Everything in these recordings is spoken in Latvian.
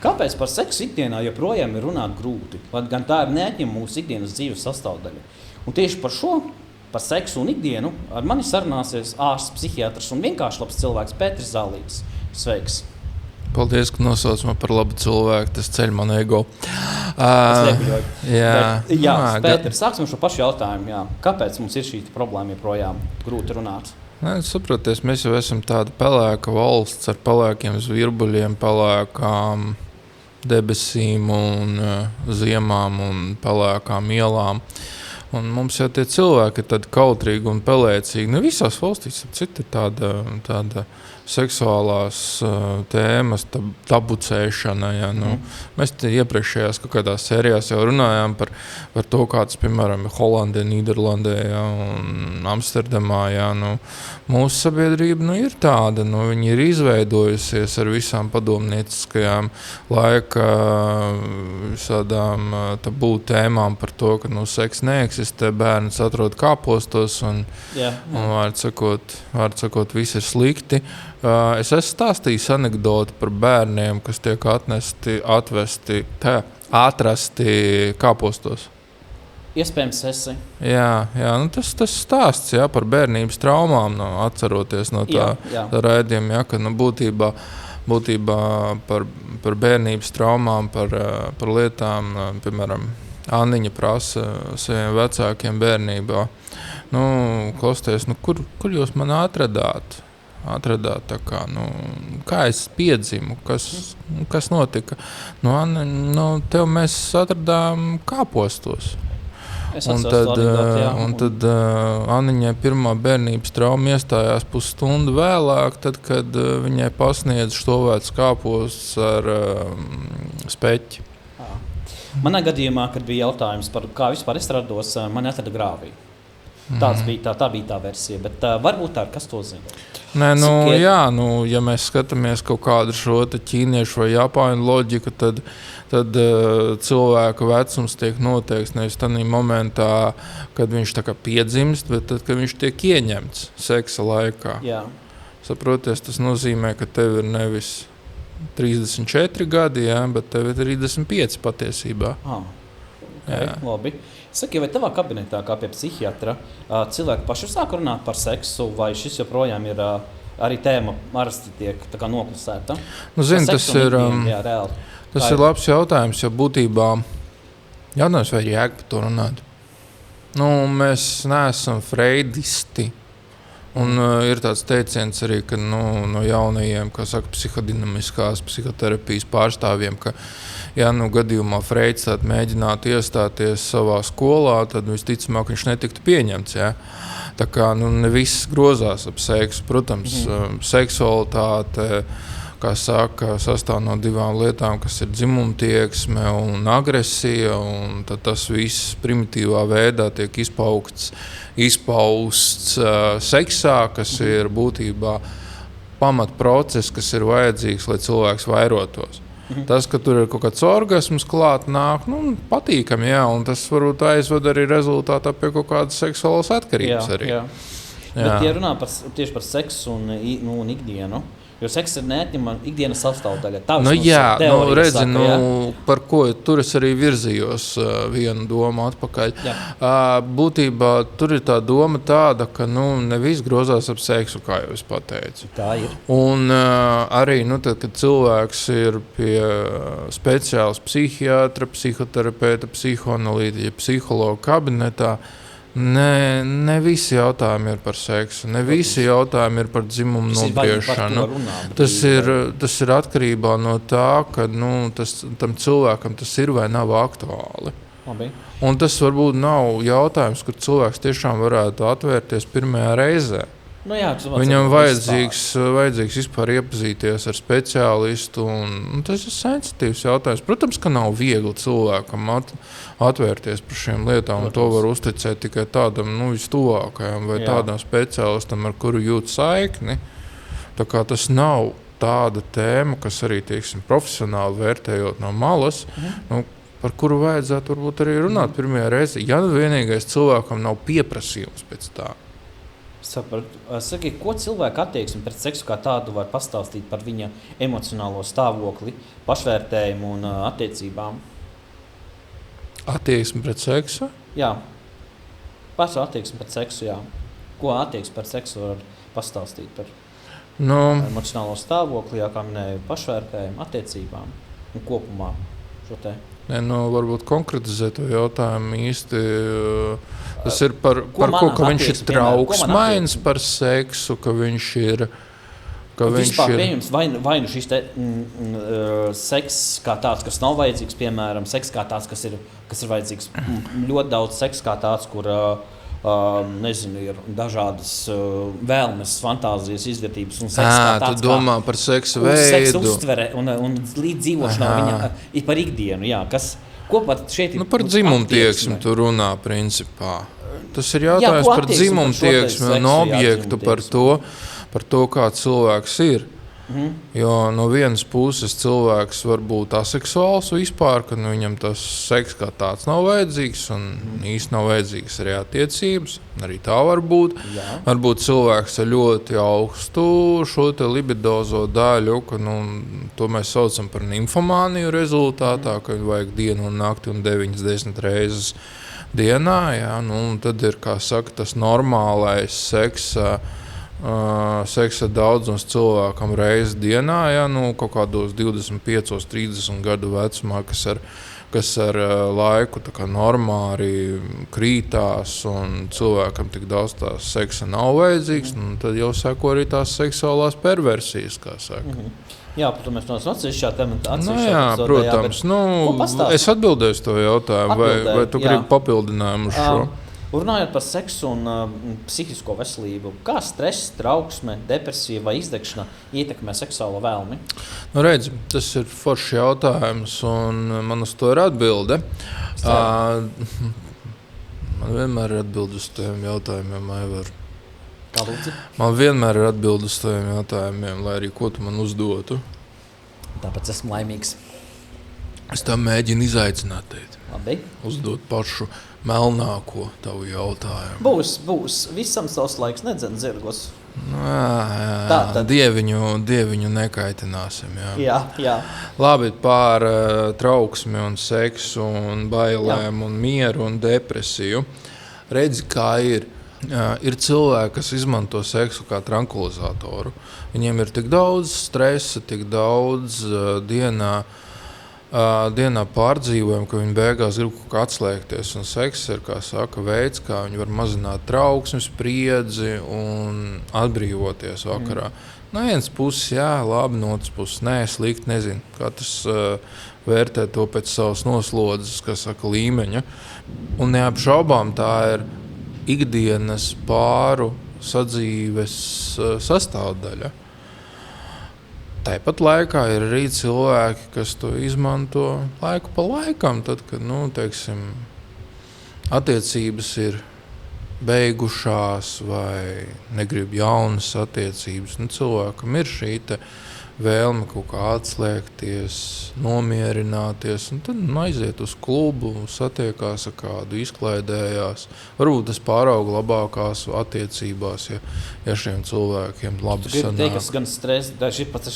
Kāpēc par seksu ikdienā joprojām ir runāt grūti? Lai gan tā ir neatņemama mūsu ikdienas dzīves sastāvdaļa. Un tieši par šo, par seksu un ikdienu, ar mani sarunāsies ārsts, psihiatrs un vienkārši labs cilvēks Pēteris Zālītis. Sveiks! Paldies, ka nosauc man par labu cilvēku. Tas ceļ man ego. Pēteris, sāksim šo pašu jautājumu. Jā. Kāpēc mums ir šī problēma joprojām grūti runāt? Saproties, mēs jau esam tāda pelēka valsts ar pelēkiem zvirbuļiem, pelēkām debesīm un ziemām un pelēkām ielām. Un mums jau tie cilvēki ir tādi kautrīgi un pelēcīgi. Ne visās valstīs ir tāda seksuālās tēmas, tabucēšana. Ja, mēs te iepriekšējās kaut kādās sērijās jau runājām par to, kāds, piemēram, Holandē, Nīderlandē un Amsterdamā. Ja, mūsu sabiedrība ir tāda, viņi ir izveidojusies ar visām padomnieciskajām laika visādām tabū tēmām par to, ka seks neeksistē, bērns atrod kāpostos un vārds sakot, viss ir slikti. Es esmu stāstījis anekdoti par bērniem, kas tiek atrasti kāpostos. Iespējams, esi. Jā, tas stāsts par bērnības traumām, atceroties no tā raidījuma, ka būtībā par bērnības traumām, par lietām, piemēram, Anniņa prasa saviem vecākiem bērnībā. Klausieties, kur jūs mani atradāt? Tā kā, kā es piedzimu, kas notika. Tev mēs atradām kāpostos. Un tad Anniņai pirmā bērnības trauma iestājās pusstundu vēlāk, tad, kad viņai pasniedz štovēts kāposts ar speķi. Manā gadījumā, kad bija jautājums par kā vispār es rados, man atrada grāvī. Tā bija tā versija, bet varbūt tā ir, kas to zina. Ja mēs skatāmies kaut kādu šo ķīniešu vai japāņu loģiku, tad cilvēka vecums tiek noteikts nevis tādā momentā, kad viņš tā kā piedzimst, bet tad, kad viņš tiek ieņemts seksa laikā. Jā. Saproties, tas nozīmē, ka tev ir nevis 34 gadi, bet tev ir 35 patiesībā. Labi. Saki, vai tavā kabinetā, kā pie psihiatra, cilvēki paši sāk runāt par seksu, vai šis joprojām ir arī tēma parasti tiek tā kā noklusēta? Tas ir labs jautājums, jo būtībā jautājums, vai ir jēga par to runāt. Mēs neesam freidisti. Un ir tāds teiciens arī, ka no jaunajiem, kā saka, psihodinamiskās psihoterapijas pārstāvjiem, ka gadījumā Freids mēģinātu iestāties savā skolā, tad visticamāk viņš netiktu pieņemts. Ja? Tā kā ne viss grozās ap seksu. Protams, seksualitāte, kā saka, sastāv no divām lietām, kas ir dzimumtieksme un agresija, un tad tas viss primitīvā veidā tiek izpausts seksā, kas ir būtībā pamatprocess, kas ir vajadzīgs, lai cilvēks vairotos. Tas, ka tur ir kaut kāds orgasms klāt nāk, patīkami, un tas varbūt aizved arī rezultātā pie kaut kādas seksuālas atkarības arī. Jā. Bet, ja runā tieši par seksu un ikdienu, jo seks ir neatņemama ikdienas sastāvdaļa. Par ko tur es arī virzījos vienu domu atpakaļ. Būtībā tur ir tā doma tāda, ka ne viss grozās ap seksu, kā jau es pateicu. Tā ir. Un arī, tad, kad cilvēks ir pie speciāls psihiatra, psihoterapeita, psihoanalītiķa, psihologa kabinetā, Ne visi jautājumi ir par seksu, ne visi jautājumi ir par dzimumu nobriešanu. Tas ir atkarībā no tā, ka tam cilvēkam tas ir vai nav aktuāli. Labi. Un tas varbūt nav jautājums, kur cilvēks tiešām varētu atvērties pirmajā reizē. Viņam vajadzīgs vispār iepazīties ar speciālistu, un tas ir sensitīvs jautājums. Protams, ka nav viegli cilvēkam atvērties par šiem lietām, un to var uzticēt tikai tādam vistuvākajam vai tādam speciālistam, ar kuru jūt saikni. Tā kā tas nav tāda tēma, kas arī, profesionāli vērtējot no malas, par kuru vajadzētu varbūt arī runāt pirmajā reizē. Ja vienīgais cilvēkam nav pieprasījums pēc tā. Saki, ko cilvēka attieksme pret seksu kā tādu var pastāstīt par viņa emocionālo stāvokli, pašvērtējumu un attiecībām? Attieksme pret seksu? Jā, pašu attieksme pret seksu, jā. Ko attieksme pret seksu var pastāstīt par emocionālo stāvokli, jā, kā minēju, pašvērtējumu, attiecībām un kopumā šo te? Varbūt konkretizēt to jautājumu īsti. Tas ir par ko, ka viņš ir trauksmains par seksu, ka viņš ir... Vispār pieņems vai nu šis te seks kā tāds, kas nav vajadzīgs, piemēram, seks kā tāds, kas ir vajadzīgs, ļoti daudz seks kā tāds, kur ir dažādas vēlmes, fantāzijas, izvērtības un seks kā tāds. Tu domā par seksu veidu. Seksa uztvere un līdzdzīvošanā viņa ir par ikdienu, jā. Ko pat šeit ir? Par dzimumtieksmi tu runā principā. Tas ir jautājums par dzimumtieksmi un objektu, par to, kā cilvēks ir. Jo no vienas puses cilvēks var būt aseksuāls vispār, ka viņam tas seks kā tāds nav vajadzīgs un īsti nav vajadzīgas arī attiecības. Arī tā var būt. Jā. Varbūt cilvēks ar ļoti augstu šo te libidozo daļu, ka to mēs saucam par nimfomāniju rezultātā, ka vajag dienu un nakti un 9-10 reizes dienā. Jā, tad ir, kā saka, tas normālais seksa daudzums cilvēkam reizi dienā, kaut kādos 25, 30 gadu vecumā, kas ar laiku tā kā normāli krītās un cilvēkam tik daudz tās seksa nav vajadzīgs, tad jau seko arī tās seksuālās perversijas, kā saka. Jā, protams, mēs tos atsevišķā temata protams. Es atbildēju to jautājumu, vai tu gribi papildinājumu uz šo? Runājot par seksu un psihisko veselību, kā stress, trauksme, depresija vai izdegšana ietekmē seksuālo vēlmi? Redz, tas ir foršs jautājums, un man uz to ir atbilde. Man vienmēr ir atbilde uz tiem jautājumiem, Aivar. Kā lūdzu? Man vienmēr ir atbilde uz tiem jautājumiem, lai arī ko tu man uzdotu. Tāpēc esmu laimīgs. Es tā mēģinu izaicināt tevi. Labi. Uzdot pašu melnāko tavu jautājumu. Būs. Visam savs laiks nedzen zirgos. Dieviņu nekaitināsim. Jā. Labi, par trauksmi un seksu un bailēm un mieru un depresiju. Redzi, kā ir. Ir cilvēki, kas izmanto seksu kā tranquilizatoru. Viņiem ir tik daudz stresa, tik daudz dienā pārdzīvojumu, ka viņi beigās grib kaut kā atslēgties. Un seks ir, kā saka, veids, kā viņi var mazināt trauksmes, spriedzi un atbrīvoties vakarā. No vienas puses, jā, labi, no otras puses, nē, slikti, nezinu. Katrs vērtē to pēc savas noslodzes, kas saka, līmeņa. Un neapšaubām tā ir ikdienas pāru sadzīves sastāvdaļa. Tāpat laikā ir arī cilvēki, kas to izmanto laiku pa laikam, tad, kad, attiecības ir beigušās vai negrib jaunas attiecības. Cilvēkam ir šī vēlme kaut kā atslēgties, nomierināties, un tad aiziet uz klubu, satiekās ar kādu, izklaidējās. Varbūt tas pārauga labākās attiecībās, ja šiem cilvēkiem labi sanāk. Tie, kas gan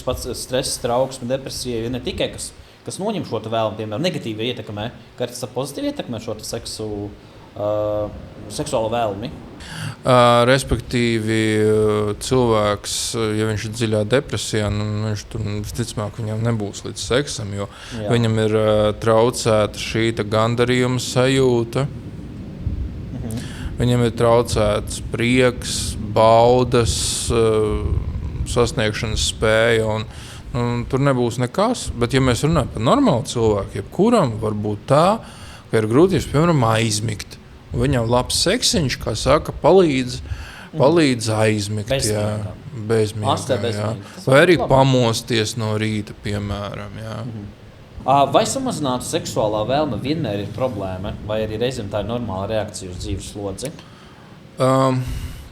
pats stress, trauksme, depresija, ir ne tikai, kas noņem šo vēlmu, piemēram, negatīvi ietekmē, ka tas pozitīvi ietekmē šo seksuālo vēlmi. Respektīvi, cilvēks, ja viņš ir dziļā depresijā, viņš tur visticamāk viņam nebūs līdz seksam, jo viņam ir traucēta šī gandarījuma sajūta. Viņam ir traucēts prieks, baudas, sasniegšanas spēja, un tur nebūs nekas. Bet, ja mēs runājam par normālu cilvēku, jebkuram var būt tā, ka ir grūtības, piemēram, aizmigt. Viņam labs seksiņš, kā saka, palīdz aizmigt. Bezmiegā. Vai arī pamosties no rīta, piemēram. Vai samazināta seksuālā vēlme vienmēr ir problēma, vai arī reizēm tā ir normāla reakcija uz dzīves slodzi?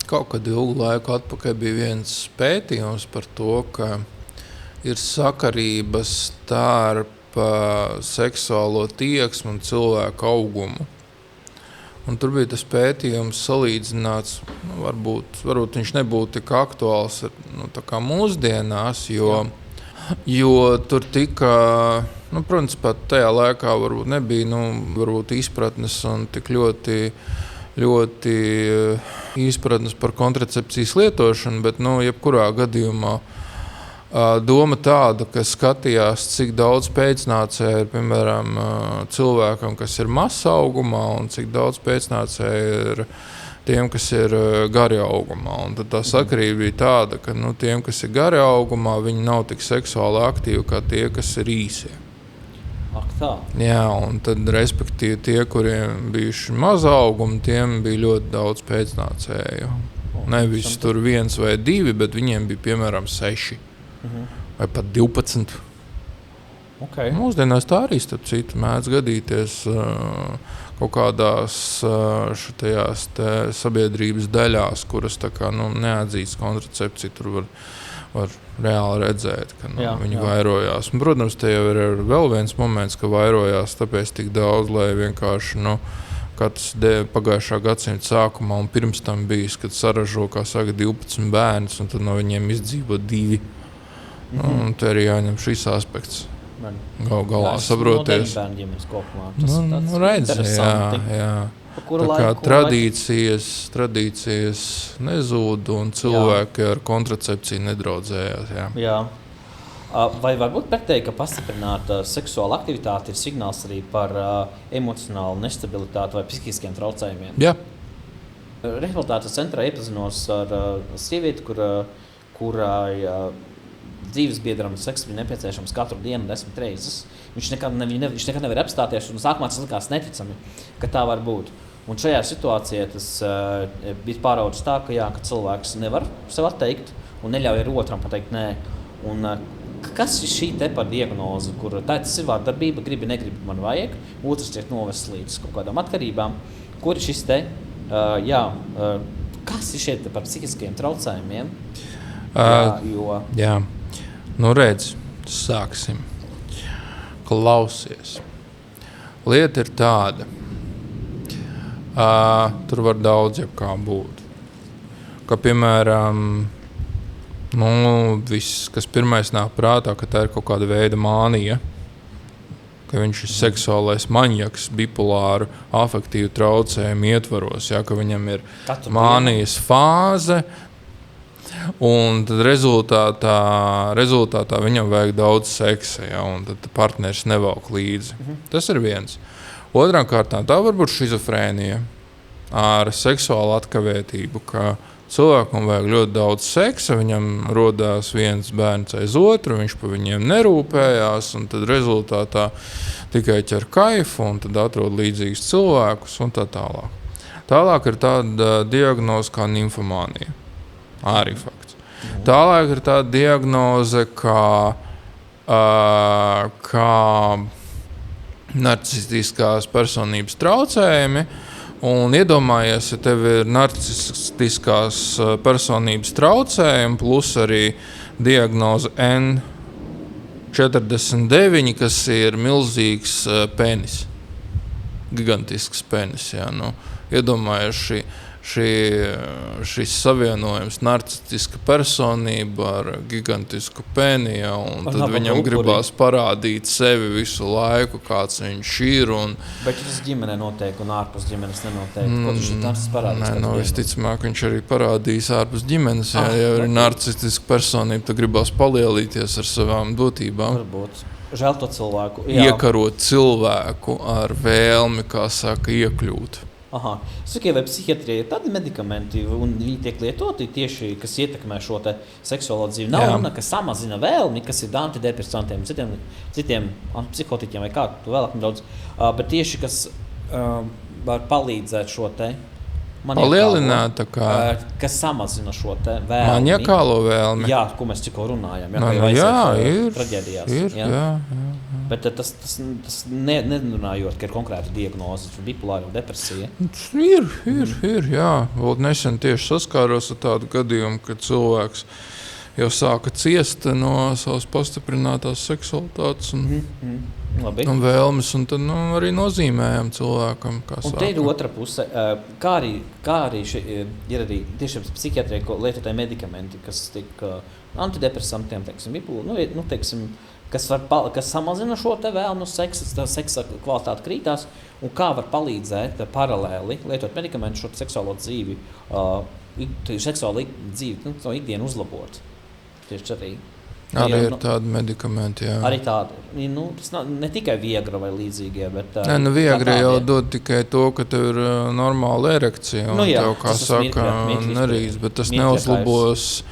Kaut kad ilgu laiku atpakaļ bija viens pētījums par to, ka ir sakarības starp seksuālo tieksmu un cilvēku augumu. Un tur bija tas pētījums salīdzināts, varbūt viņš nebūtu tik aktuāls tā kā mūsdienās, jo tur tika, protams, pat tajā laikā varbūt nebija varbūt izpratnes un tik ļoti izpratnes par kontracepcijas lietošanu, bet jebkurā gadījumā doma tāda, ka skatījās, cik daudz pēcnācēju ir, piemēram, cilvēkam, kas ir mazs augumā, un cik daudz pēcnācēju ir tiem, kas ir gari augumā. Un tad tā sakarība bija tāda, ka tiem, kas ir gari augumā, viņi nav tik seksuāli aktīvi kā tie, kas ir īsie. Ak tā. Jā, un tad, respektīvi, tie, kuriem bijuši maza auguma, tiem bija ļoti daudz pēcnācēju. Nevis tur 1 vai 2, bet viņiem bija, piemēram, 6. Vai pat 12. Okay. Mūsdienās tā arī, starp citu, mēdz gadīties kaut kādās šajās sabiedrības daļās, kuras tā kā neatzīst kontracepciju, tur var reāli redzēt, ka viņi vairojās. Un, protams, te jau ir vēl viens moments, ka vairojās tāpēc tik daudz, lai vienkārši katrs pagājušā gadsimta sākumā un pirms tam bijis, kad saražo, kā saka, 12 bērnus, un tad no viņiem izdzīvo 2. Un te arī jāņem šis aspekts. Galā saproties. Redz, jā. Tā kā tradīcijas nezūd un cilvēki ar kontracepciju nedraudzējās. Jā. Vai varbūt pretēji, ka pastiprināta seksuāla aktivitāte ir signāls arī par emocionālu nestabilitāti vai psihiskiem traucējumiem? Jā. Rehabilitācijas centrā iepazinos ar sievieti, kurai dzīves biedram sekss bija nepieciešams katru dienu 10 reizes. Viņš nekad nevar apstāties, un sākumā tas likās neticami, ka tā var būt. Un šajā situācijā tas bija pāraudzis tā, ka cilvēks nevar sev atteikt un neļauj otram pateikt nē. Un, kas ir šī te par diagnozi, kur tas ir vārdarbība, gribi, negribi, man vajag, otrs tiek novests līdz kaut kādām atkarībām, kur ir šis te, kas ir šeit par psihiskiem traucējumiem? Jā. Redz, sāksim. Klausies. Lieta ir tāda. Tur var daudz jebkā būt. Ka, piemēram, viss, kas pirmais nāk prātā, ka tā ir kaut kāda veida mānija. Ka viņš ir seksuālais maņaks, bipolāru, afektīvu traucējumu ietvaros. Ka viņam ir mānijas fāze. Un tad rezultātā viņam vajag daudz seksa, un tad partneris nevelk līdzi. Tas ir viens. Otrām kārtām tā var būt šizofrēnija ar seksuālu atkavētību, ka cilvēkam vajag ļoti daudz seksa, viņam rodās viens bērns aiz otru, viņš pa viņiem nerūpējās, un tad rezultātā tikai ķer kaifu, un tad atrod līdzīgus cilvēkus, un tā tālāk. Tālāk ir tāda diagnoze kā nimfomānija. Arī fakts. Tālāk ir tāda diagnoze kā narcistiskās personības traucējumi. Un iedomājies, ja tev ir narcistiskās personības traucējumi, plus arī diagnoze N49, kas ir milzīgs penis. Gigantisks penis. Iedomājies šis savienojums narcistiska personība ar gigantisku peni, un tad viņam gribās parādīt sevi visu laiku, kāds viņš ir. Bet tas ģimenē notiek un ārpus ģimenes nenotiek. Ko tas parādīs? Visticamāk, viņš arī parādīs ārpus ģimenes. Ja ir narcistiska personība, tad gribās palielīties ar savām dotībām. Varbūt. Žēl to cilvēku. Iekarot cilvēku ar vēlmi, kā saka, iekļūt. Saki, vai psihiatrija ir tādi medikamenti, un viņi tiek lietoti tieši, kas ietekmē šo te seksuālo dzīvi? Nav runa, kas samazina vēlmi, kas ir antidepresantiem, citiem psihotiķiem vai kā, tu vēlāk daudz, bet tieši, kas var palīdzēt šo te palielināt, kas samazina šo te vēlmi. Maniakālo vēlmi. Jā, ko mēs tikko runājam. Ir. Bet tas nerunājot, ka ir konkrēta diagnoze, bipolāra depresija. Ir, jā. Vēl nesen tieši saskāros ar tādu gadījumu, kad cilvēks jau sāka ciest no savas pastiprinātās seksualitātes. Labi. Un vēlmes, un tad arī nozīmējam cilvēkam, kā Un te ir otra puse, kā arī ir arī tiešām psihiatrijā lietotāji medikamenti, kas tiek antidepresantiem, teiksim, teiksim, kas samazina šo te vēlmu seksa kvalitāte krītās, un kā var palīdzēt paralēli lietot medikamentu šo seksuālo dzīvi, seksuālo dzīvi, no ikdienu uzlabot. Tieši arī ir tādi medikamenti, jā. Arī tādi. Tas ne tikai Viagra vai līdzīgie, bet... Viagra jau dod tikai to, ka tev ir normāla erekcija, un tev, kā saka, nerīs, bet tas neuzlabos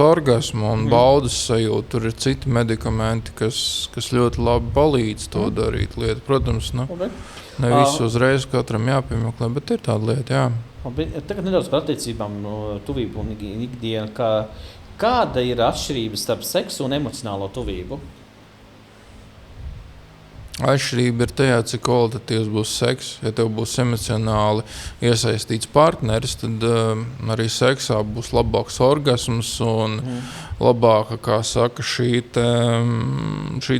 orgasmu un baudas sajūtu. Tur ir citi medikamenti, kas ļoti labi palīdz to darīt lietu. Protams, ne visu uzreiz katram jāpiemeklē, bet ir tāda lieta, jā. Tagad nedaudz par attiecībām, tuvību un ikdienu, kāda ir atšķirība starp seksu un emocionālo tuvību? Atšķirība ir tajā, cik kvalitatīvs būs seks. Ja tev būs emocionāli iesaistīts partneris, tad arī seksā būs labāks orgasms un labāka, kā saka, šī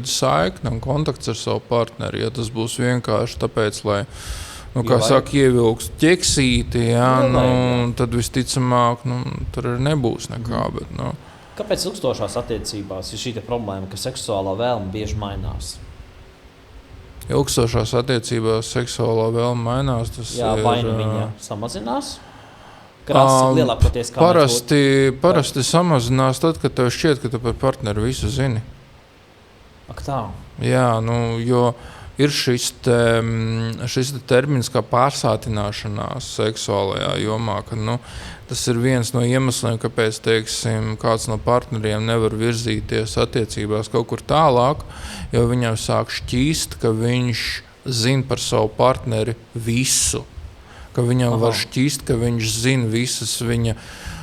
saikne un kontakts ar savu partneri. Ja tas būs vienkārši tāpēc, lai kā saka, ievilks ķeksīti, tad visticamāk, tur arī nebūs nekā. Bet, Kāpēc ilgstošās attiecībās ir šī problēma, ka seksuālā vēlme bieži mainās? Ilgstošās attiecībās seksuālā vēlme mainās, tas ir... vai viņa samazinās? Krāsa lielākoties kā parasti samazinās tad, kad tev šķiet, ka tu par partneri visu zini. Ak tā? Jā, jo... Ir šis termins kā pārsātināšanās seksuālajā jomā, ka tas ir viens no iemesliem, kāpēc, teiksim, kāds no partneriem nevar virzīties attiecībās kaut kur tālāk, jo viņam sāk šķīst, ka viņš zina par savu partneri visu, ka viņam var šķīst, ka viņš zina visas viņa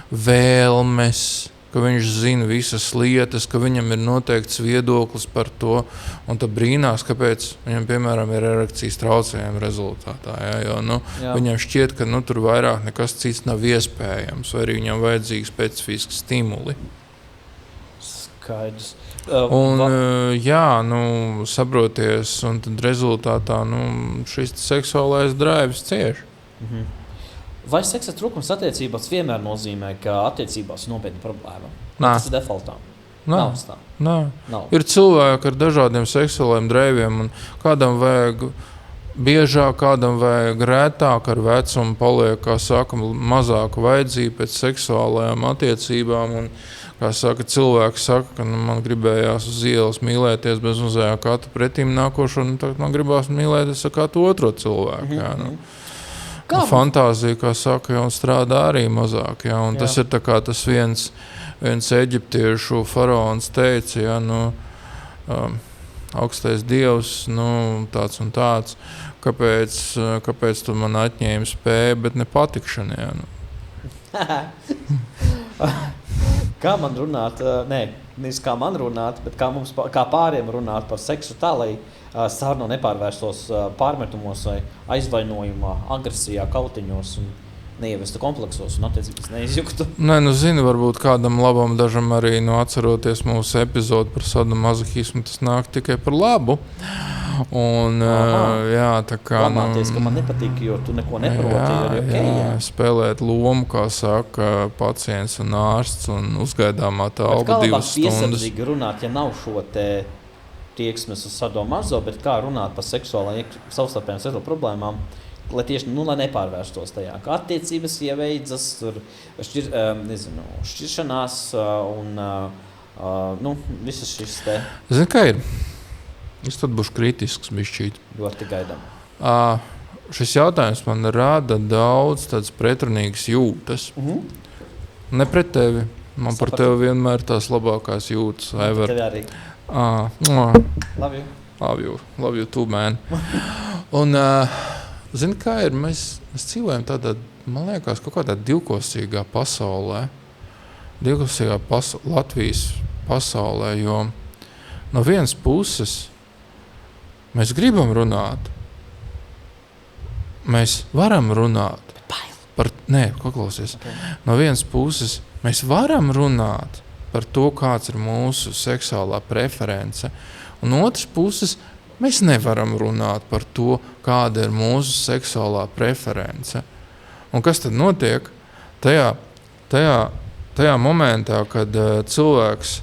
vēlmes, ka viņš zina visas lietas, ka viņam ir noteikts viedoklis par to, un tad brīnās, kāpēc viņam, piemēram, ir erekcijas traucējumi rezultātā. Jo viņam šķiet, ka tur vairāk nekas cits nav iespējams, vai arī viņam vajadzīgi specifiski stimuli. Skaidrs. Saproties, un tad rezultātā šis seksuālais drives cieš. Vai seksa trūkums attiecībās vienmēr nozīmē, ka attiecībās ir nopietna problēma? Tas ir defaultā. Nav. Ir cilvēki ar dažādiem seksuāliem dreiviem, un kādam vajag biežāk, kādam vajag rētāk, ar vecumu paliek, kā saka, mazāku vajadzību pēc seksuālajām attiecībām. Un, kā saka, cilvēki saka, ka man gribējās uz ielas mīlēties bez uzējā katu pretīm nākošo, un tagad man gribās mīlēties ar kādu otro cilvēku. Fantāzija, kā saka, jau strādā arī mazāk. Un tas ir tā kā tas viens eģiptiešu faraons teica, augstais dievs, tāds un tāds, kāpēc tu man atņēmi spēju, bet ne patikšanu. Kā man runāt, nevis kā man runāt, bet kā pāriem runāt par seksu tā, lai saruna nepārvērstos pārmetumos vai aizvainojumā, agresijā, kautiņos un neievestu kompleksos un attiecības neizjuktu. Zini, varbūt kādam labam dažam arī atceroties mūsu epizodu par sadomazohismu, tas nāk tikai par labu. Un, tā kā... Domāties, ka man nepatīk, jo tu neko neproti. Spēlēt lomu, kā saka, pacients un ārsts un uzgaidāmā telpa 2 stundas. Kā labāk piesardzīgi runāt, ja nav šo te tieksmes uz sadomazo, bet kā runāt par savstarpējām seksuālām problēmām, lai tieši lai nepārvērstos tajā. Kā attiecības ieveidzas, šķiršanās un visas šis te. Zini, kā ir? Es tad būšu kritisks bišķīt. Ļoti gaidām. Šis jautājums man rada daudz tādas pretrunīgas jūtas. Ne pret tevi. Man par tevi vienmēr tās labākās jūtas. Tevi arī. Love you too, man. Un, zini, kā ir? Mēs dzīvojam tādā, man liekas, kaut kādā divkosīgā pasaulē. Divkosīgā Latvijas pasaulē, jo no vienas puses mēs gribam runāt. Mēs varam runāt. Paklausies. Okay. No vienas puses mēs varam runāt par to, kāds ir mūsu seksuālā preference. Un otras puses, mēs nevaram runāt par to, kāda ir mūsu seksuālā preference. Un kas tad notiek? Tajā momentā, kad cilvēks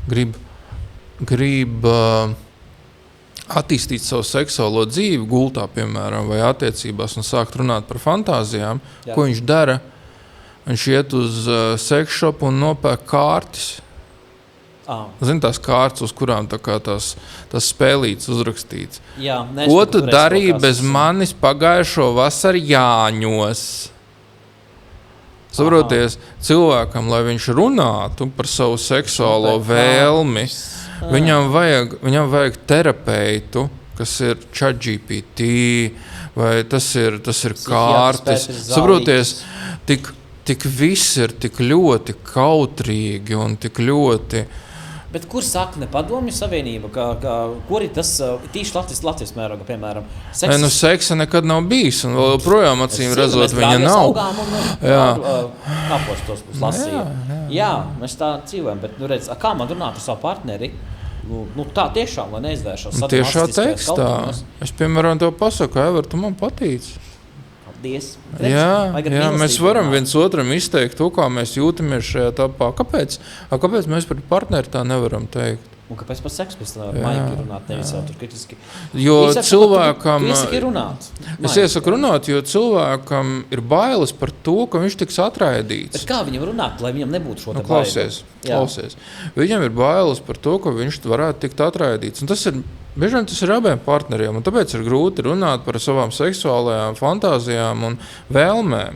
grib attīstīt savu seksuālo dzīvi gultā, piemēram, vai attiecībās un sākt runāt par fantāzijām, ko viņš dara? Viņš iet uz sekšopu un nopērk kārtis. Zini, tās kārtas, uz kurām tās spēlītes uzrakstīts. Jā, ko tu darīji bez manis pagājušo vasaru Jāņos? Saproties, cilvēkam, lai viņš runātu par savu seksuālo vēlmi, viņam vajag terapeitu, kas ir ChatGPT, vai tas ir kārtas. Saproties, tik viss ir tik ļoti kautrīgi un tik ļoti. Bet kur sakne Padomju Savienība? Kur ir tas tīši Latvijas mērogā, piemēram? Seksa nekad nav bijis, un vēl joprojām acīm redzot, viņa nav. Kāpos tos lasīja. Jā, mēs tā dzīvojam, bet redz, kā man runāt ar savu partneri? Tā tiešām, lai neizvēršos. Tiešā tekstā. Es, piemēram, tev pasaku, Ever, tu man patīc. Jā, mēs varam viens otram izteikt to, kā mēs jūtamies šajā tāpā. Kāpēc mēs par partneri tā nevaram teikt? Un kāpēc par seksu pēc tam maigi runāt, nevis jau tur kritiski? Jo cilvēkam... Es iesaku runāt, jo cilvēkam ir bailes par to, ka viņš tiks atraidīts. Bet kā viņam runāt, lai viņam nebūtu šo te Klausies. Viņam ir bailes par to, ka viņš varētu tikt atraidīts. Un bieži vien tas ir abiem partneriem, un tāpēc ir grūti runāt par savām seksuālajām fantāzijām un vēlmēm.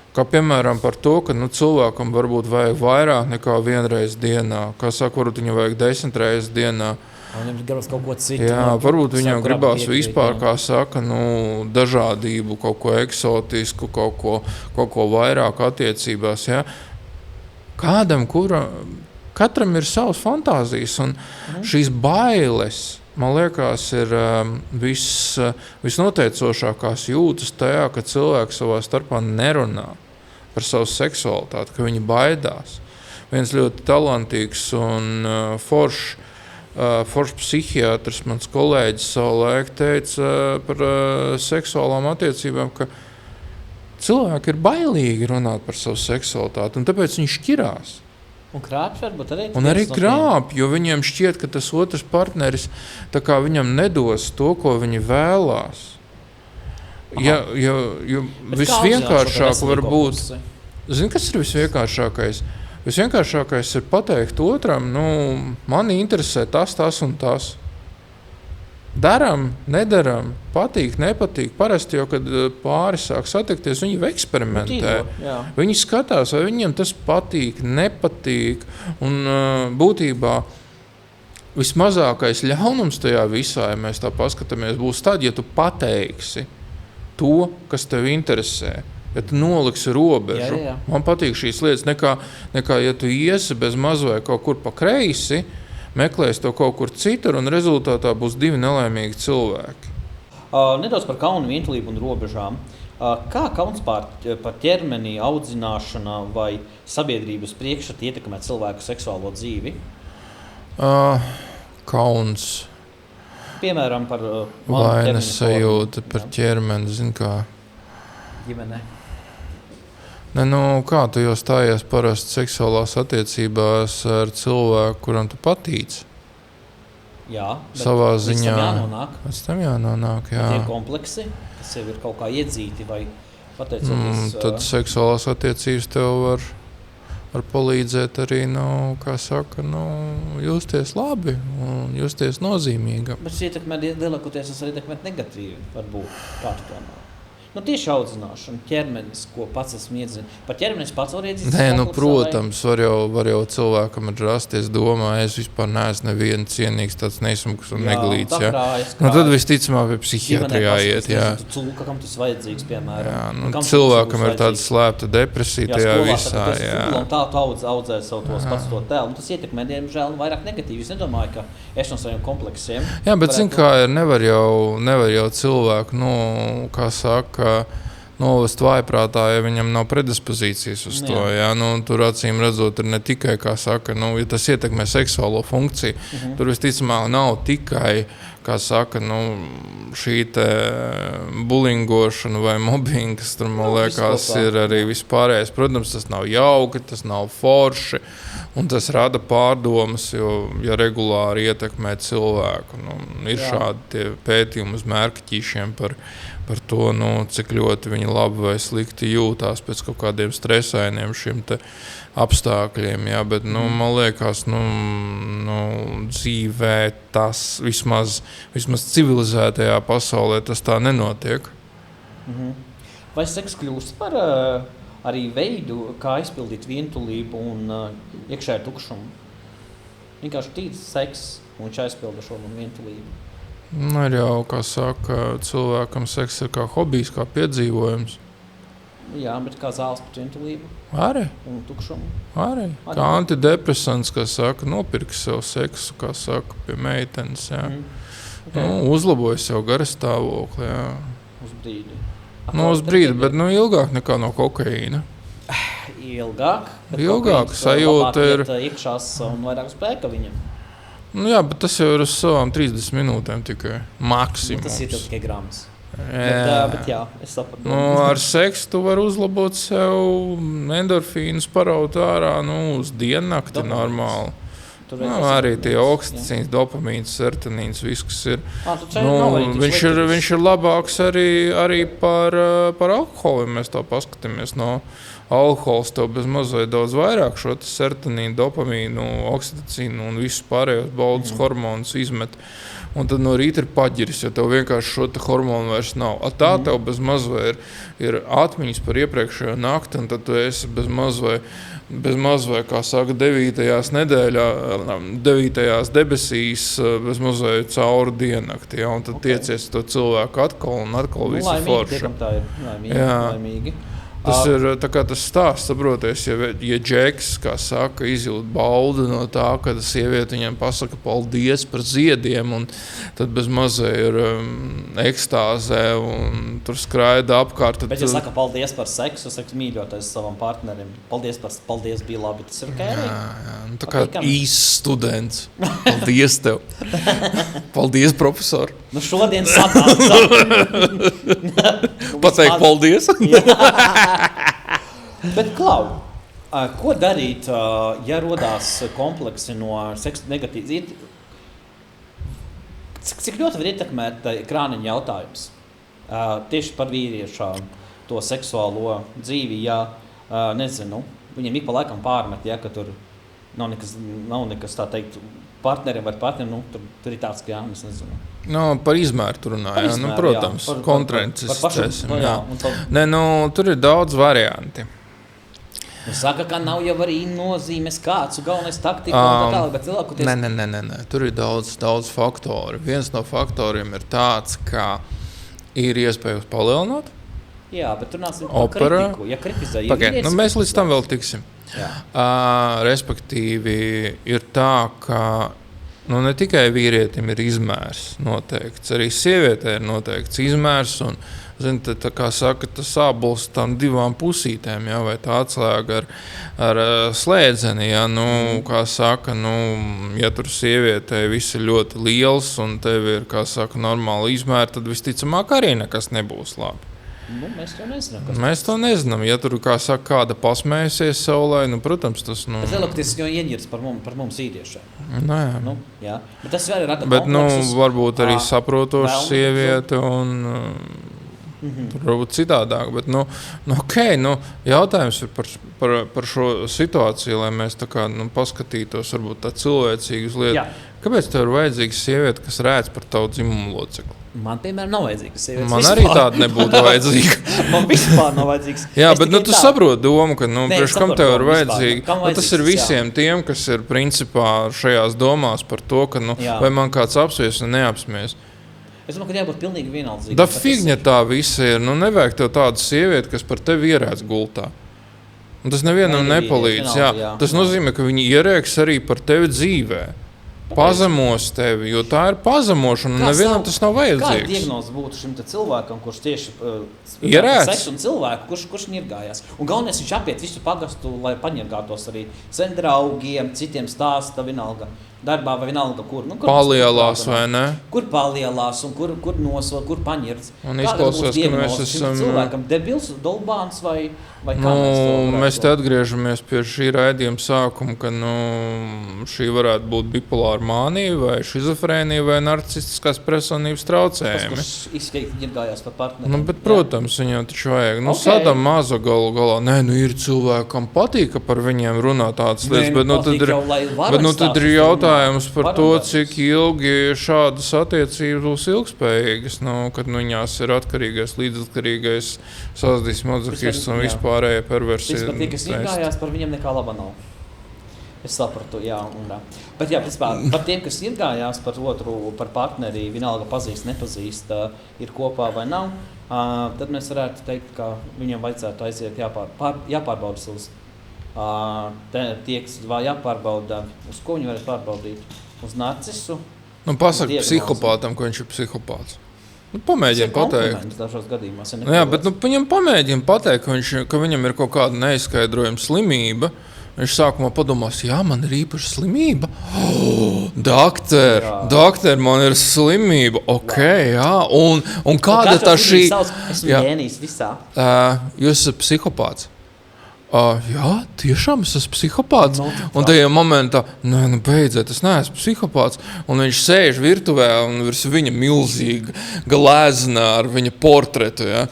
Kā piemēram par to, ka cilvēkam varbūt vajag vairāk nekā vienreiz dienā. Kā saka, varbūt viņam vajag 10 reizes dienā. Viņam gribas kaut ko citu. Jā, varbūt viņam gribās vispār, kā saka, dažādību, kaut ko eksotisku, kaut ko vairāk attiecībās. Jā. Katram ir savas fantāzijas, un šīs bailes, man liekas, ir visnoteicošākās jūtas tajā, ka cilvēki savā starpā nerunā par savu seksualitāti, ka viņi baidās. Viens ļoti talantīgs un foršs psihiatrs, mans kolēģis savulaik teica par seksuālām attiecībām, ka cilvēki ir bailīgi runāt par savu seksualitāti, un tāpēc viņi šķirās. Un krāpj varbūt arī? Un arī krāpj, jo viņiem šķiet, ka tas otrs partneris tā kā viņam nedos to, ko viņi vēlās. Jo visvienkāršāk var būt... Zini, kas ir visvienkāršākais? Visvienkāršākais ir pateikt otram, mani interesē tas un tas. Daram, nedaram, patīk, nepatīk. Parasti jau, kad pāri sāk satikties, viņi eksperimentē. Viņi skatās, vai viņiem tas patīk, nepatīk. Un būtībā vismazākais ļaunums tajā visā, ja mēs tā paskatāmies, būs tad, ja tu pateiksi to, kas tev interesē. Ja tu noliksi robežu. Man patīk šīs lietas, nekā ja tu iesi bez maz vai kaut kur pa kreisi, meklēs to kaut kur citur, un rezultātā būs divi nelaimīgi cilvēki. Nedaudz par kaunu, vientulību un robežām. Kā kauns par ķermeni, audzināšana vai sabiedrības priekšstatu ietekmē cilvēku seksuālo dzīvi? Kauns. Piemēram, par vainas sajūta par ķermeni, zin kā. Ģimenē. Kā tu jau stājies parasti seksuālās attiecībās ar cilvēku, kuram tu patīc? Jā, bet savā ziņā. Pēc tam jānonāk, jā. Tie kompleksi, kas jau ir kaut kā iedzīti vai pateicoties... Tad seksuālās attiecības tev var palīdzēt arī, justies labi un justies nozīmīgam. Bet šī ietekmē lielākoties tas var ietekmēt negatīvi, varbūt, kā tu to nāk. Tieši audzināšana, ķermenis, ko pats esmu iedzinājis. Par ķermenis pats var iedzināt? Protams, var jau cilvēkam rasties domā, es vispār neesmu neviena cienīgs, tāds neizsmuks un neglīts. Tad visticamāk pie psihiatrijā iet. Kam tas vajadzīgs, piemēram? Cilvēkam ir tāda slēpta depresija tajā visā. Tā audzē savu pats to tēlu. Tas ietekmē, diemžēl, vairāk negatīvi. Es nedomāju, ka es no saviem kompleksiem... Jā, bet zin kā ir, nevar jau cilvēku, kā saka, novest vājprātā, ja viņam nav predispozīcijas uz to. Jā. Nu, tur acīm redzot, ir ne tikai, kā saka, ja tas ietekmē seksuālo funkciju, tur visticamāk nav tikai, kā saka, šī te bulingošana vai mobbings, tur, man liekas, ir arī vispārējais. Protams, tas nav jauki, tas nav forši, un tas rada pārdomas, jo, ja regulāri ietekmē cilvēku. Ir šādi tie pētījumi uz mērķīšiem par to, cik ļoti viņi labi vai slikti jūtās pēc kaut kādiem stresainiem šiem te apstākļiem, jā, bet, man liekas, dzīvē tas vismaz civilizētajā pasaulē tas tā nenotiek. Vai seks kļūst par arī veidu, kā izpildīt vientulību un iekšēju tukšumu? Vienkārši tīts seks, un viņš aizpilda šo vientulību. Ir jau, kā saka, cilvēkam seks ir kā hobijs, kā piedzīvojums. Jā, bet kā zāles pret vientulību? Arī. Un tukšumu? Arī. Kā antidepresants, kā saka, nopirks sev seksu, kā saka, pie meitenes, jā. Uzlaboja sev garstāvokli, jā. Uz brīdi. Uz brīdi, bet ilgāk nekā no kokaīna. Ilgāk? Ilgāk sajūta ir. Iekšās un vairāk spēka viņam. Jā, bet tas jau ir uz savām 30 minūtēm tikai maksimums. Tas ir tikai grams. Bet jā, es sapratu. Ar seksu tu vari uzlabot sev endorfīnus, paraut ārā, uz diennakti normāli. Arī tie oksitocīns, dopamīns, serotonīns, viss, kas ir. Viņš ir labāks arī par alkoholu, ja mēs tā paskatāmies no alkohols tev bez mazliet daudz vairāk šo serotonīnu, dopamīnu, oksitocīnu un visus pārējos baudas hormonus izmet. Un tad no rīta ir paģiris, jo tev vienkārši šo te hormonu vairs nav. Tā tev bez mazliet ir atmiņas par iepriekšējo nakti, un tad tu esi bez mazliet, kā saka, 9. nedēļā, 9. debesīs, bez mazliet cauri diennakti. Ja? Un tad tiecies to cilvēku atkal un atkal visi forši. Tiekam tā ir laimīgi. Tas ir tā kā tas stāsts, saproties, ja Džeks, kā saka, izjūt baudu no tā, kad sieviete viņam pasaka paldies par ziediem, un tad bez mazai ir ekstāzē un tur skraida apkārt. Bet ja saka paldies par seksu, saka mīļoties savam partnerim, paldies bija labi, tas ir kā arī? Jā, tā kā īsts students. Paldies tev. Paldies, profesor. Šodien sanāca. Pateikt paldies. Bet, Klau, ko darīt, ja rodās kompleksi no seksa negatīvas? Cik ļoti var ietekmēt krāniņa jautājums? Tieši par vīriešām, to seksuālo dzīvi, ja, nezinu, viņiem ik pa laikam pārmet, ja, ka tur nav nekas tā teikt, partnerim vai partnerim, tur ir tāds, ka jā, es nezinu. Par izmēru tur runāja, protams, konkurences cēsim. Tur ir daudz varianti. Saka, ka nav jau arī nozīmes kāds, galvenais taktika un tā tālāk, bet cilvēku Nē, tur ir daudz faktori. Viens no faktoriem ir tāds, ka ir iespējams palielināt. Jā, bet tur nāc par kritiku. Ja kritizē, mēs līdz tam vēl tiksim. Respektīvi ir tā, ka ne tikai vīrietim ir izmērs noteikts, arī sievietē ir noteikts izmērs un, tā kā saka, tas ābols tam divām pusītēm, ja, vai tā atslēga ar slēdzeni, ja, kā saka, ja tur sievietē viss ir ļoti liels un tev ir, kā saka, normāli izmēri, tad visticamāk arī nekas nebūs labi. Mēs to nezinām. Mēs to nezinām. Ja tur, kā saka, kāda pasmējusies saulē, protams, tas... Bet lielākoties jau ieņirds par mums īdiešiem. Jā. Bet tas arī rada kompleksus. Varbūt arī saprotoša sieviete un tur varbūt citādāk. Bet, jautājums ir par šo situāciju, lai mēs tā kā, paskatītos varbūt tā cilvēcīgi uz lietu. Kāpēc tev ir vajadzīga sieviete, kas rēc par tavu dzimumu locekli? Man, piemēram, nav vajadzīgas sievietes. Man arī tāda nebūtu vajadzīga. Man vispār nav vajadzīgas. Jā, bet tu saproti domu, ka priekš kam tev ir vajadzīga. Tas ir visiem tiem, kas ir principā šajās domās par to, ka vai man kāds apsmies un neapsmies. Es domāju, ka jābūt pilnīgi vienaldzīga. Da figņa tā visa ir. Nevajag tev tādu sievieti, kas par tevi ierēdz gultā. Un tas nevienam nepalīdz. Jā. Tas nozīmē, ka viņi ierēks arī par tevi dzīvē. pazemos tevi, jo tā ir pazemošana, un nevienam tas nav vajadzīgs. Kāda diagnoze būtu šim cilvēkam, kurš tieši seksu un cilvēku, kurš ņirgājās? Un galvenais viņš apiet visu pagastu, lai paņirgātos arī sen draugiem, citiem stāsta vienalga darbā vai vienalga, kur. Nu, kur palielās vai ne? Kur palielās un kur nosval, kur paņirds. Un izklausās, ka mēs esam... cilvēkam debils, dolbāns vai kā mēs te atgriežamies pie šī raidījuma sākuma, ka šī varētu būt bipolāra mānija vai šizofrēnija vai narcistiskās personības traucējumi. Tas, kurš izskait ņirgājās par partneriem. Bet, protams, viņam taču vajag. Sadam maza galu galā. Nē, ir cilvēkam patīk, ka par viņiem runā tādas lietas, bet tad ir jautājums par to, cik ilgi šādas attiecības būs ilgspējīgas, kad viņās ir atkarīgais, līdzatkarīgais, sasdīs mazohists un vispārējie perversi. Vispār tie, kas ņirgājās, par viņiem nekā laba nav. Es sapratu, jā. Bet jā, par tiem, kas iergājās par otru, par partneri, vienalga pazīst, nepazīst, ir kopā vai nav, tad mēs varētu teikt, ka viņiem vajadzētu aiziet jāpārbauda savus. Tie, kas jāpārbauda, uz ko viņi varētu pārbaudīt? Uz narcisu? Pasaka psihopātam, ka viņš ir psihopāts. Pamēģina pateikt. Dažos gadījumos. Jā, bet viņam pamēģina pateikt, ka viņam ir kaut kāda neizskaidrojama slimība. Viņš sākumā padomās, jā, man ir īpaša slimība. Doktor, man ir slimība. Jā. Un kāda tā šī... Esmu ģēnijs visā. Jūs esat psihopāts. Jā, tiešām es esmu psihopāts. Un tajā momentā, beidziet, es neesmu psihopāts. Un viņš sēž virtuvē un virs viņa milzīga glezna ar viņa portretu. Ja?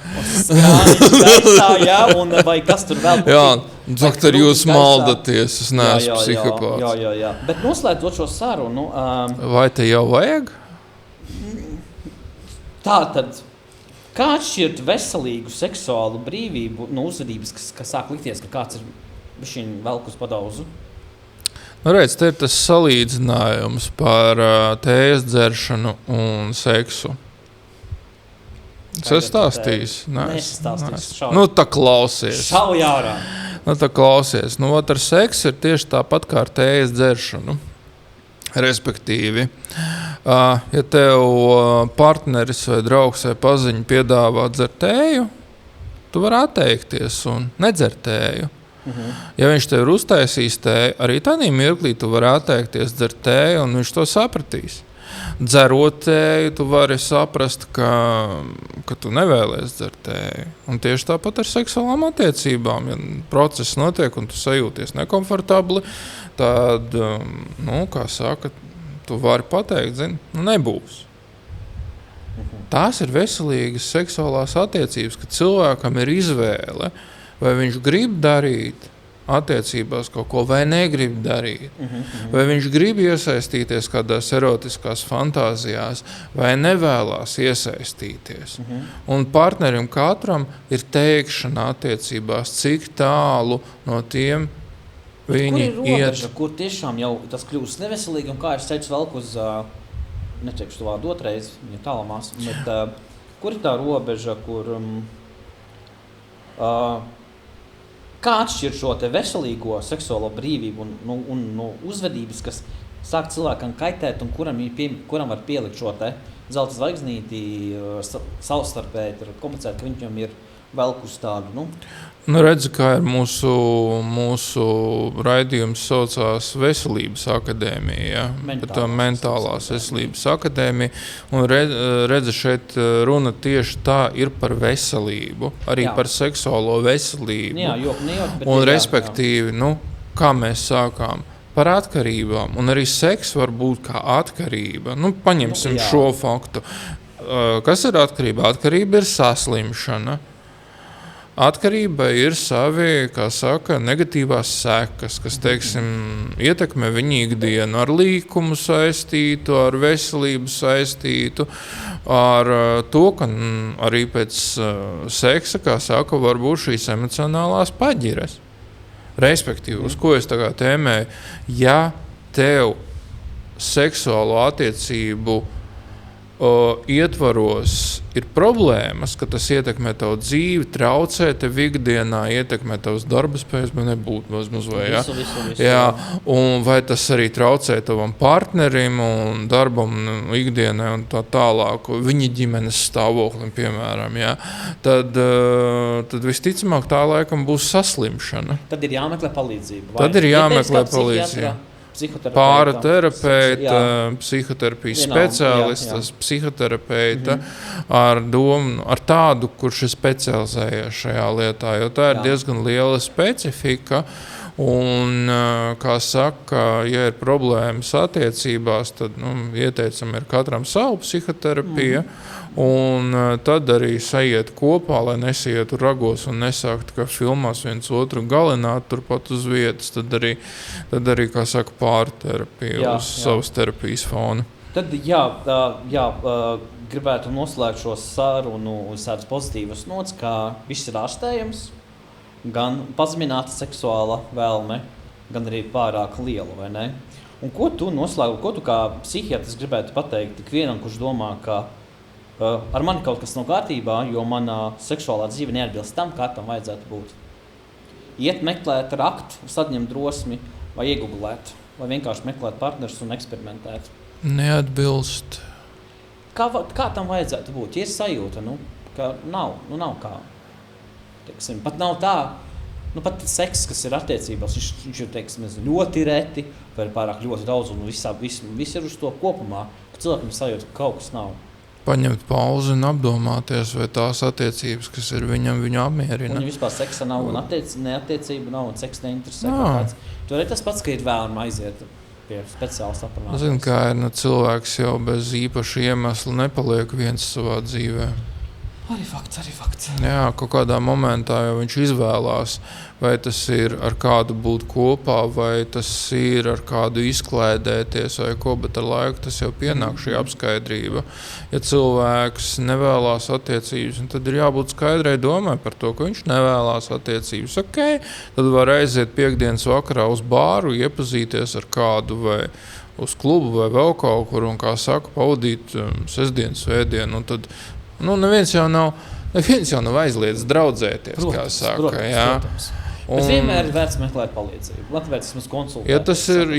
Jā, un vai kas tur vēl? Jā, doktor, jūs maldaties, es neesmu psihopāts. Jā. Bet noslēdzot šo sarunu... Vai te jau vajag? Tā tad... Kā atšķirt veselīgu seksuālu brīvību no uzvedības, kas sāk likties, ka kāds ir bišķiņ velk uz padauzu? Redz, te ir tas salīdzinājums par tējas dzeršanu un seksu. Es stāstījis? Tā klausies. Šauj ārā. Tā klausies. Ar seksu ir tieši tāpat kā ar tējas dzeršanu. Respektīvi, ja tev partneris vai draugs vai paziņa piedāvā dzert tēju, tu vari atteikties un nedzert tēju. Ja viņš tev ir uztaisījis tēju, arī tādā mirklī tu vari atteikties dzert tēju un viņš to sapratīs. Dzerot tēju, tu vari saprast, ka tu nevēlies dzert tēju. Un tieši tāpat ar seksuālām attiecībām. Ja process notiek un tu sajūties nekomfortabli, tad, kā saka, tu vari pateikt, nebūs. Tās ir veselīgas seksuālās attiecības, ka cilvēkam ir izvēle, vai viņš grib darīt attiecībās kaut ko, vai negrib darīt. Vai viņš grib iesaistīties kādās erotiskās fantāzijās, vai nevēlās iesaistīties. Un partnerim katram ir teikšana attiecībās, cik tālu no tiem viņi iet. Kur ir robeža, kur tiešām jau tas kļūst neveselīgi, un kā es teicu velk uz, neteikšu to vārdu otrais, viņa tālamās, bet kur ir tā robeža, kur... Kā atšķir šo te veselīgo seksuālo brīvību un no uzvedības, kas sāk cilvēkam kaitēt un kuram var pielikt šo te zelta zvaigznīti, savstarpēji komunicēt, ka viņam ir velkus tādu, redzi, kā ir mūsu raidījums saucās Veselības akadēmija, mentālās veselības akadēmija, un redzi, šeit runa tieši tā ir par veselību, arī par seksuālo veselību. Un respektīvi, kā mēs sākām, par atkarībām, un arī seks var būt kā atkarība. Paņemsim šo faktu. Kas ir atkarība? Atkarība ir saslimšana. Atkarība ir savi, kā saka, negatīvās sekas, kas, teiksim, ietekmē viņu ikdienu ar līkumu saistītu, ar veselību saistītu, ar to, ka arī pēc seksa, kā saka, var būt šīs emocionālās paģires. Respektīvi, uz ko es tagad tēmēju, ja tev seksuālo attiecību ietvaros ir problēmas, ka tas ietekmē tavu dzīvi, traucē tev ikdienā, ietekmē tavas darba spējas, bet nebūtu mazmaz vai, ja? Visu, Jā, un vai tas arī traucē tavam partnerim un darbam ikdienai un tā tālāk, viņa ģimenes stāvoklim, piemēram, ja? Tad visticamāk tā laikam būs saslimšana. Tad ir jāmeklē palīdzību. Tad ir jāmeklē palīdzību. Pāraterapeita, psihoterapijas speciālistas, psihoterapeita ar domu, ar tādu, kurš ir specializējies šajā lietā, jo tā ir diezgan liela specifika. Un, kā saka, ja ir problēmas attiecībās, tad ieteicam ir katram savu psihoterapiju. Un tad arī sajiet kopā, lai nesietu ragos un nesāktu, ka filmās viens otru galināt turpat uz vietas. Tad arī kā saka, pārterapija uz savas terapijas fona. Tad, gribētu noslēgt šo sarunu uz tādas pozitīvas nots, ka viss ir ārstējams, gan pazemināta seksuāla vēlme, gan arī pārāk liela, vai ne? Un ko tu kā psihiatrs gribētu pateikt ikvienam, kurš domā, ka ar mani kaut kas nav kārtībā, jo manā seksuālā dzīve neatbilst tam, kā tam vajadzētu būt. Iet meklēt, rakt, atņemt drosmi, vai iegooglēt, vai vienkārši meklēt partnerus un eksperimentēt. Neatbilst. Kā tam vajadzētu būt? Ja ir sajūta, ka nav kā. Teiksim, pat nav tā, pat seks, kas ir attiecībās, viņš ir, teiksim, ļoti reti, vai ir pārāk ļoti daudz, un viss ir uz to kopumā, ka cilvēkam sajūta, ka kaut kas nav. Paņemt pauzi un apdomāties, vai tās attiecības, kas ir viņu apmierina. Un vispār seksa nav, un neattiecība nav, un seks neinteresē. Tur ir tas pats, ka ir vēlama aiziet pie speciālista aprunāties. Zinu, kā ir, cilvēks jau bez īpaša iemesla nepaliek viens savā dzīvē. Arī fakts. Jā, kaut kādā momentā jau viņš izvēlās, vai tas ir ar kādu būt kopā, vai tas ir ar kādu izklēdēties vai ko, bet ar laiku tas jau pienāk šī apskaidrība. Ja cilvēks nevēlās attiecības, tad ir jābūt skaidrai domai par to, ka viņš nevēlās attiecības. Okay, tad var aiziet piektdienas vakarā uz bāru, iepazīties ar kādu vai uz klubu vai vēl kaut kur un, kā saka, pavadīt sestdienas, svētdienu. Un tad neviens jau nav aizliedz draudzēties, kā saka. Protams. Bet vienmēr ir vērts meklēt palīdzību. Latvijas mums konsultēt. Ja tas ir,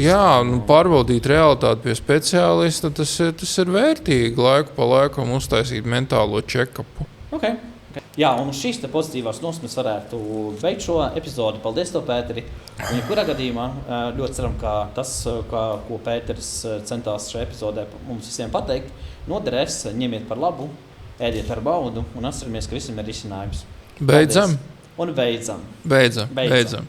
pārbaudīt realitāti pie speciālista, tas ir vērtīgi laiku pa laikam uztaisīt mentālo check-upu. Okay. Jā, un šīs te pozitīvās nos mēs varētu beigt šo epizodi. Paldies tev, Pēteri. Un jebkurā gadījumā ļoti ceram, ka tas, ko Pēteris centās šajā epizodē mums visiem pateikt, noderēs, ņemiet par labu, ēdiet ar baudu un atceramies, ka visam ir risinājums. Beidzam? Un beidzam. Beidzam.